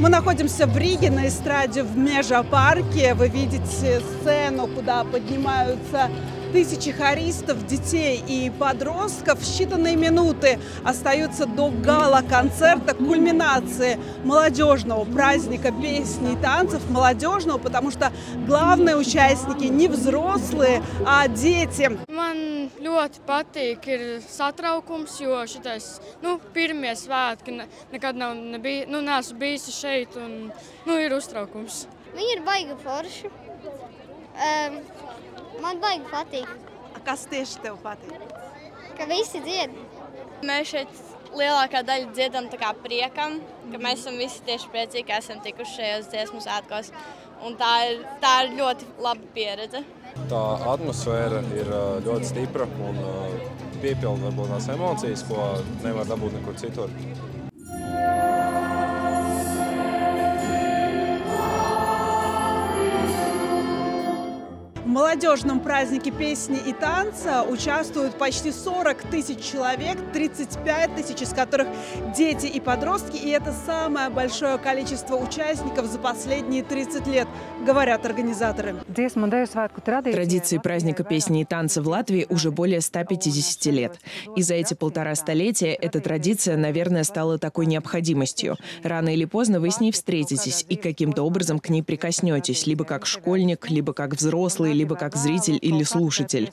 Мы находимся в Риге на эстраде в Межапарке. Вы видите сцену, куда поднимаются тысячи хористов, детей и подростков. Считанные минуты остаются до гала-концерта, кульминации молодежного праздника песни и танцев. Молодежного, потому что главные участники не взрослые, а дети. Man ļoti patīk satraukums, jo šitais, pirmie svētki nekad neesmu bijusi šeit un, ir uztraukums. Viņi ir baigi forši. Man baigi patīk. Kas tieši tev patīk? Ka visi dzied. Mēs šeit lielākā daļa dziedam tā kā priekam, ka mēs esam visi tieši priecīgi, ka esam tikuši šajos dziesmu svētkos. Un tā ir ļoti laba pieredze. Tā atmosfēra ir ļoti stipra un piepilda varbūt tās emocijas, ko nevar dabūt nekur citur. В молодежном празднике песни и танца участвуют почти 40 тысяч человек, 35 тысяч из которых дети и подростки. И это самое большое количество участников за последние 30 лет, говорят организаторы. Традиции праздника песни и танца в Латвии уже более 150 лет. И за эти 1,5 столетия эта традиция, наверное, стала такой необходимостью. Рано или поздно вы с ней встретитесь и каким-то образом к ней прикоснетесь, либо как школьник, либо как взрослый, либо как зритель или слушатель.